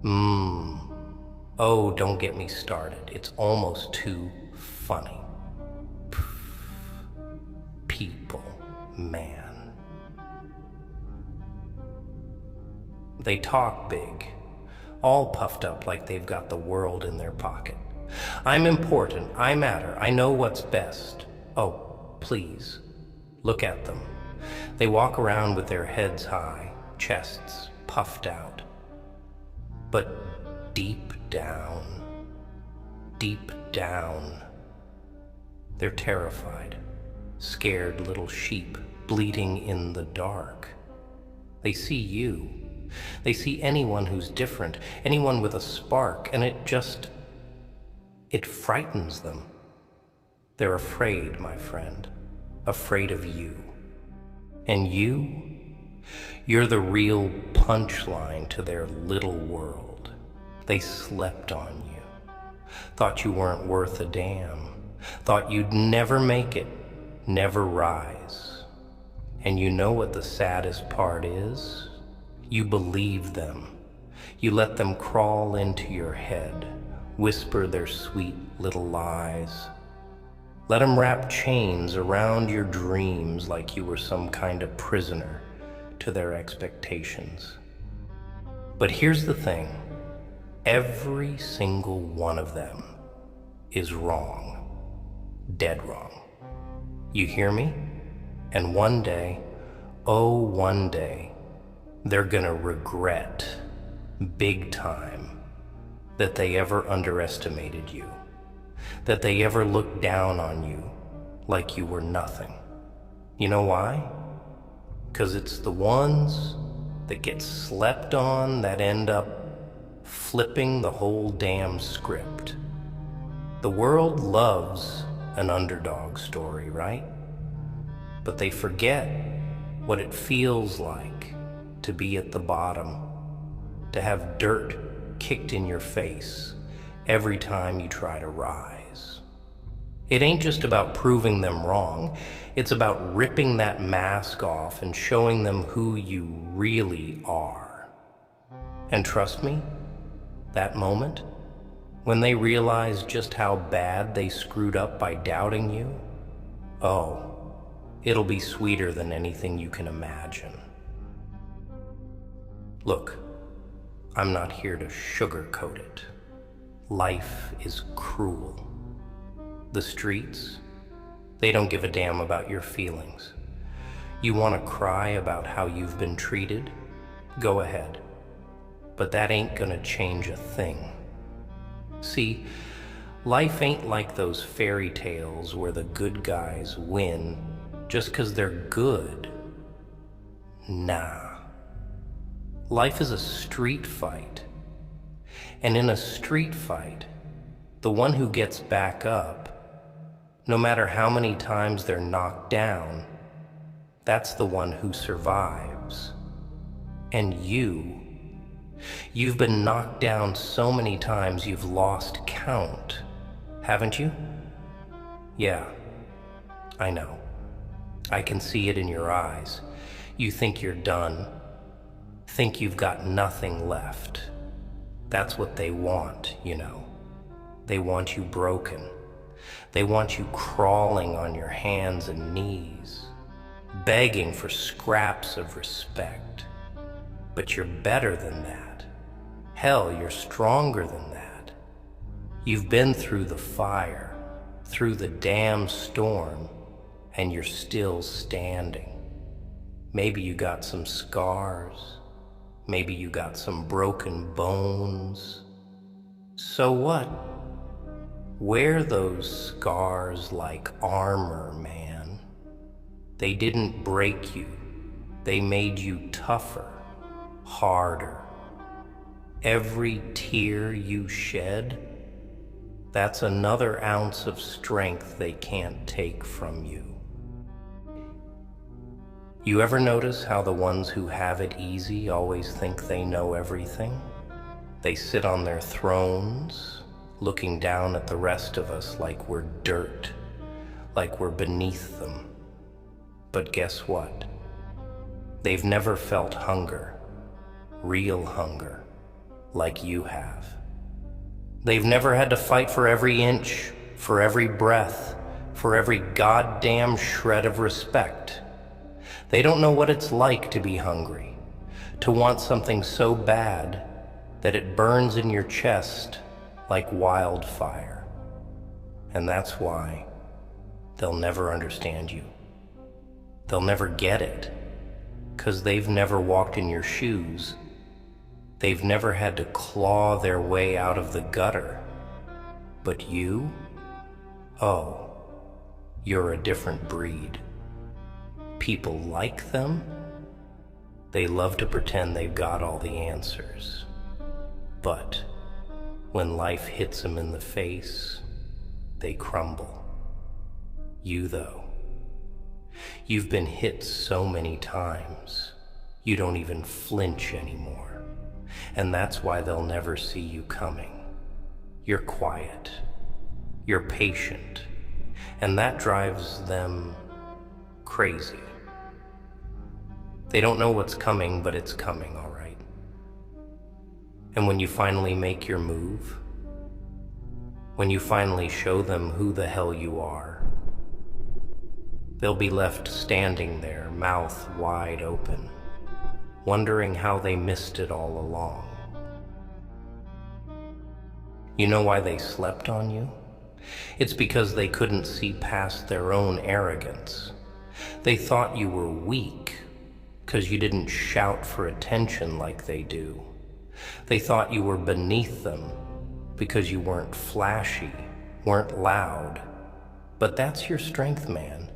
Mmm. Oh, don't get me started. It's almost too funny. People, man. They talk big, all puffed up like they've got the world in their pocket. I'm important, I matter, I know what's best. Oh, please, look at them. They walk around with their heads high, chests puffed out. But deep down, they're terrified, scared little sheep bleating in the dark. They see you. They see anyone who's different, anyone with a spark, and it frightens them. They're afraid, my friend, afraid of you. And you're the real punchline to their little world. They slept on you, thought you weren't worth a damn, thought you'd never make it, never rise. And you know what the saddest part is? You believe them. You let them crawl into your head, whisper their sweet little lies. Let them wrap chains around your dreams like you were some kind of prisoner to their expectations. But here's the thing. Every single one of them is wrong. Dead wrong. You hear me? And one day, oh, one day, they're gonna regret, big time, that they ever underestimated you, that they ever looked down on you like you were nothing. You know why? 'Cause it's the ones that get slept on that end up flipping the whole damn script. The world loves an underdog story, right? But they forget what it feels like to be at the bottom, to have dirt kicked in your face every time you try to rise. It ain't just about proving them wrong, it's about ripping that mask off and showing them who you really are. And trust me, that moment, when they realize just how bad they screwed up by doubting you, oh, it'll be sweeter than anything you can imagine. Look, I'm not here to sugarcoat it. Life is cruel. The streets, they don't give a damn about your feelings. You want to cry about how you've been treated? Go ahead. But that ain't gonna change a thing. See, life ain't like those fairy tales where the good guys win just 'cause they're good. Nah. Life is a street fight. And in a street fight, the one who gets back up, no matter how many times they're knocked down, that's the one who survives. And you've been knocked down so many times you've lost count, haven't you? Yeah, I know. I can see it in your eyes. You think you're done. Think you've got nothing left. That's what they want, you know. They want you broken. They want you crawling on your hands and knees, begging for scraps of respect. But you're better than that. Hell, you're stronger than that. You've been through the fire, through the damn storm, and you're still standing. Maybe you got some scars. Maybe you got some broken bones. So what? Wear those scars like armor, man. They didn't break you. They made you tougher, harder. Every tear you shed, that's another ounce of strength they can't take from you. You ever notice how the ones who have it easy always think they know everything? They sit on their thrones, looking down at the rest of us like we're dirt, like we're beneath them. But guess what? They've never felt hunger, real hunger, like you have. They've never had to fight for every inch, for every breath, for every goddamn shred of respect. They don't know what it's like to be hungry, to want something so bad that it burns in your chest like wildfire. And that's why they'll never understand you. They'll never get it, 'cause they've never walked in your shoes. They've never had to claw their way out of the gutter. But you? Oh, you're a different breed. People like them. They love to pretend they've got all the answers. But when life hits them in the face, they crumble. You, though, you've been hit so many times, you don't even flinch anymore. And that's why they'll never see you coming. You're quiet. You're patient. And that drives them crazy. They don't know what's coming, but it's coming, all right. And when you finally make your move, when you finally show them who the hell you are, they'll be left standing there, mouth wide open, wondering how they missed it all along. You know why they slept on you? It's because they couldn't see past their own arrogance. They thought you were weak because you didn't shout for attention like they do. They thought you were beneath them because you weren't flashy, weren't loud. But that's your strength, man.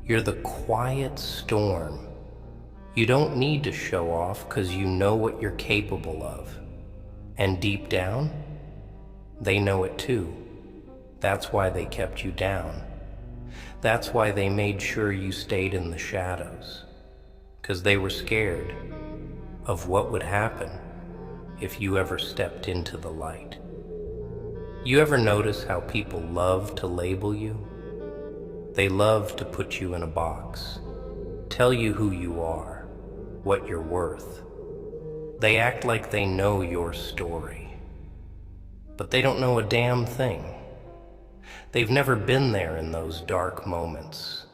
You're the quiet storm. You don't need to show off because you know what you're capable of. And deep down, they know it too. That's why they kept you down. That's why they made sure you stayed in the shadows. Because they were scared of what would happen if you ever stepped into the light. You ever notice how people love to label you? They love to put you in a box, tell you who you are, what you're worth. They act like they know your story, but they don't know a damn thing. They've never been there in those dark moments,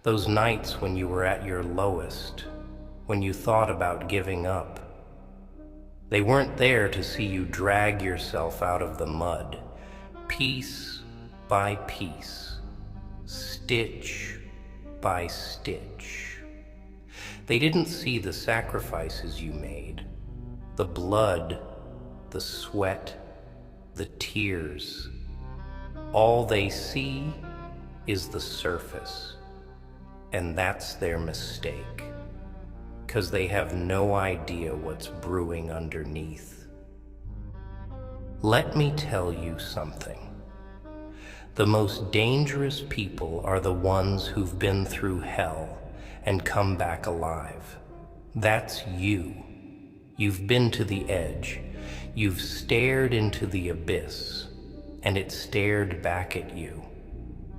those nights when you were at your lowest, when you thought about giving up. They weren't there to see you drag yourself out of the mud, piece by piece, stitch by stitch. They didn't see the sacrifices you made, the blood, the sweat, the tears. All they see is the surface, and that's their mistake, 'cause they have no idea what's brewing underneath. Let me tell you something. The most dangerous people are the ones who've been through hell and come back alive. That's you. You've been to the edge. You've stared into the abyss, and it stared back at you.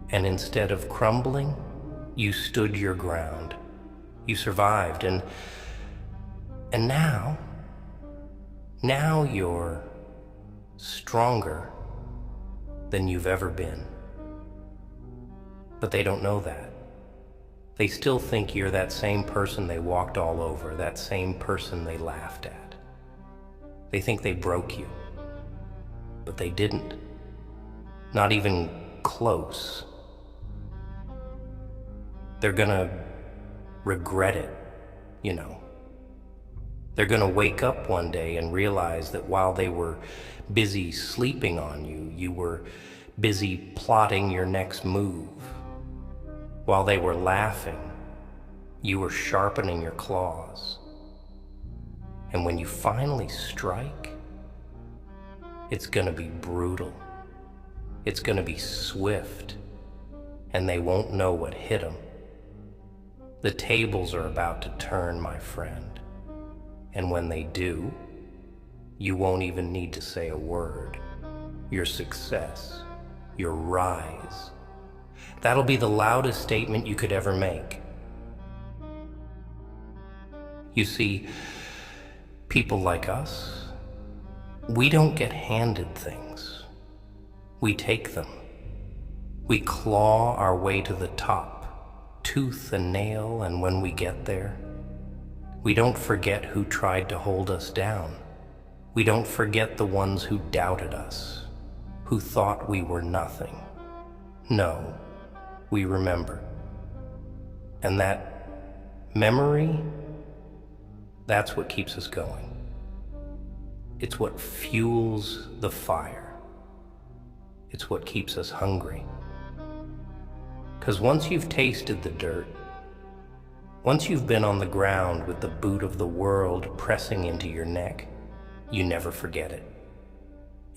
And instead of crumbling, you stood your ground. You survived, and now you're stronger than you've ever been. But they don't know that. They still think you're that same person they walked all over, that same person they laughed at. They think they broke you, but they didn't. Not even close. They're gonna regret it, you know. They're gonna wake up one day and realize that while they were busy sleeping on you, you were busy plotting your next move. While they were laughing, you were sharpening your claws. And when you finally strike, it's gonna be brutal. It's gonna be swift, and they won't know what hit them. The tables are about to turn, my friend. And when they do, you won't even need to say a word. Your success, your rise, that'll be the loudest statement you could ever make. You see, people like us, We don't get handed things. We take them. We claw our way to the top, tooth and nail, and when we get there, we don't forget who tried to hold us down. We don't forget the ones who doubted us, who thought we were nothing. No, we remember. And that memory, that's what keeps us going. It's what fuels the fire. It's what keeps us hungry. Because once you've tasted the dirt, once you've been on the ground with the boot of the world pressing into your neck, you never forget it.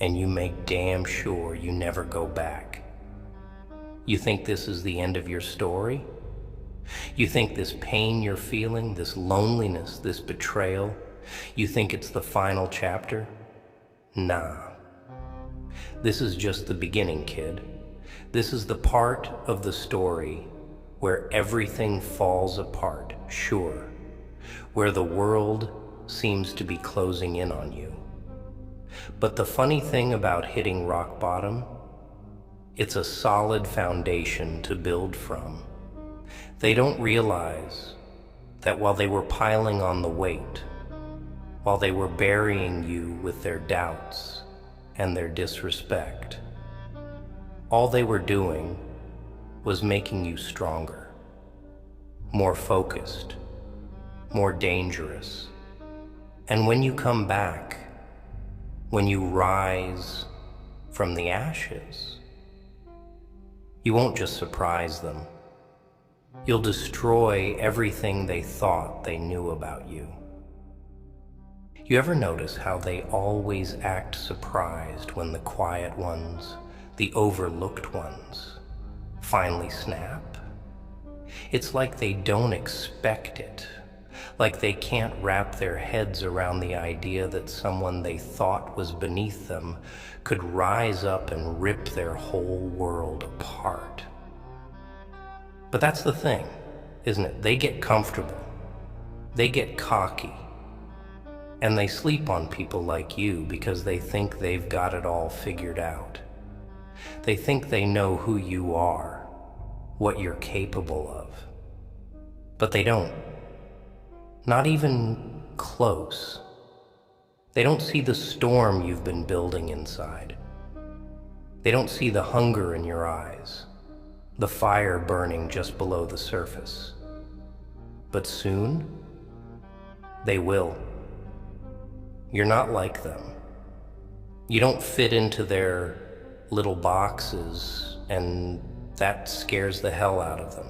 And you make damn sure you never go back. You think this is the end of your story? You think this pain you're feeling, this loneliness, this betrayal, you think it's the final chapter? Nah. This is just the beginning, kid. This is the part of the story where everything falls apart, sure, where the world seems to be closing in on you. But the funny thing about hitting rock bottom, it's a solid foundation to build from. They don't realize that while they were piling on the weight, while they were burying you with their doubts and their disrespect, all they were doing was making you stronger, more focused, more dangerous. And when you come back, when you rise from the ashes, you won't just surprise them. You'll destroy everything they thought they knew about you. You ever notice how they always act surprised when the quiet ones, the overlooked ones, finally snap? It's like they don't expect it, like they can't wrap their heads around the idea that someone they thought was beneath them could rise up and rip their whole world apart. But that's the thing, isn't it? They get comfortable, they get cocky, and they sleep on people like you because they think they've got it all figured out. They think they know who you are, what you're capable of. But they don't. Not even close. They don't see the storm you've been building inside. They don't see the hunger in your eyes, the fire burning just below the surface. But soon, they will. You're not like them. You don't fit into their little boxes, and that scares the hell out of them.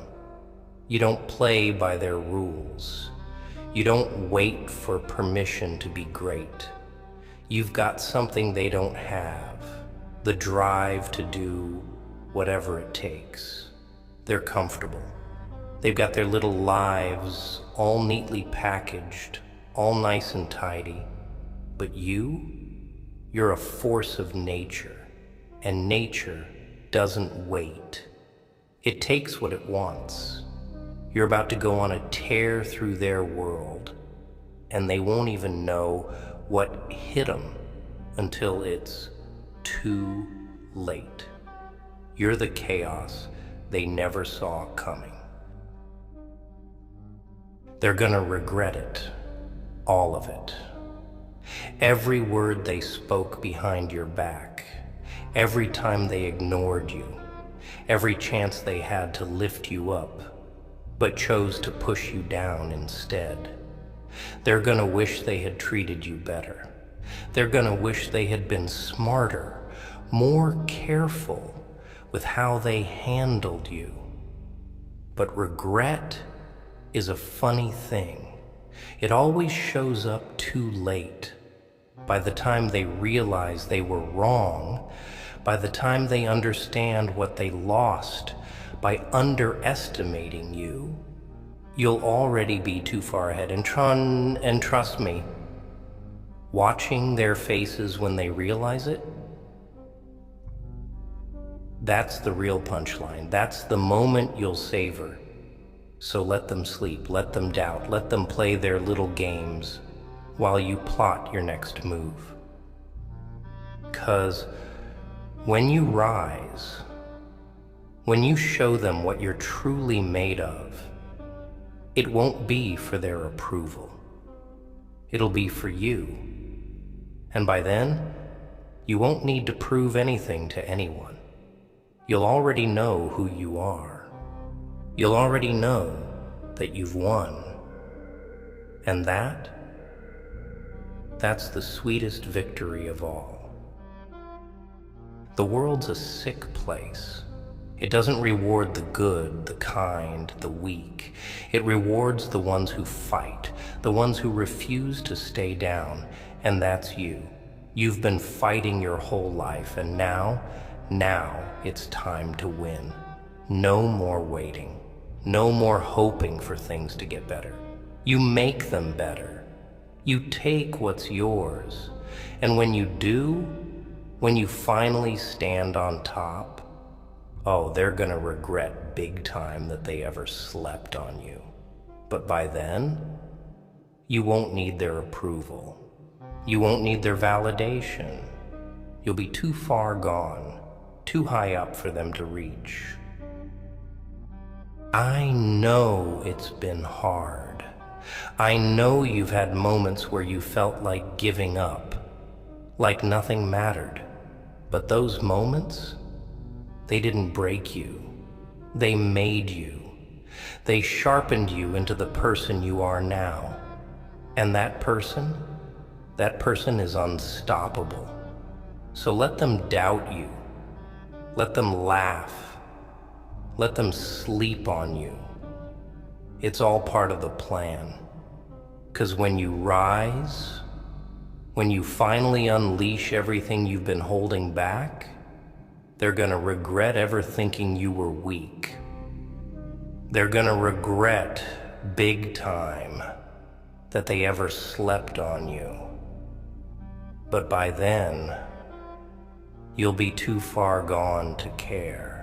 You don't play by their rules. You don't wait for permission to be great. You've got something they don't have, the drive to do whatever it takes. They're comfortable. They've got their little lives all neatly packaged, all nice and tidy. But you're a force of nature, and nature doesn't wait. It takes what it wants. You're about to go on a tear through their world, and they won't even know what hit them until it's too late. You're the chaos they never saw coming. They're gonna regret it, all of it. Every word they spoke behind your back, every time they ignored you, every chance they had to lift you up, but chose to push you down instead. They're gonna wish they had treated you better. They're gonna wish they had been smarter, more careful with how they handled you. But regret is a funny thing. It always shows up too late. By the time they realize they were wrong, by the time they understand what they lost by underestimating you, you'll already be too far ahead. And trust me, watching their faces when they realize it, that's the real punchline. That's the moment you'll savor. So let them sleep, let them doubt, let them play their little games while you plot your next move. 'Cause when you rise, when you show them what you're truly made of, it won't be for their approval. It'll be for you. And by then, you won't need to prove anything to anyone. You'll already know who you are. You'll already know that you've won. And that's the sweetest victory of all. The world's a sick place. It doesn't reward the good, the kind, the weak. It rewards the ones who fight, the ones who refuse to stay down, and that's you. You've been fighting your whole life, and now it's time to win. No more waiting. No more hoping for things to get better. You make them better. You take what's yours. And when you do, when you finally stand on top, oh, they're gonna regret big time that they ever slept on you. But by then, you won't need their approval. You won't need their validation. You'll be too far gone, too high up for them to reach. I know it's been hard. I know you've had moments where you felt like giving up, like nothing mattered. But those moments, they didn't break you. They made you. They sharpened you into the person you are now. And that person is unstoppable. So let them doubt you. Let them laugh. Let them sleep on you. It's all part of the plan. 'Cause when you rise, when you finally unleash everything you've been holding back, they're gonna regret ever thinking you were weak. They're gonna regret big time that they ever slept on you. But by then, you'll be too far gone to care.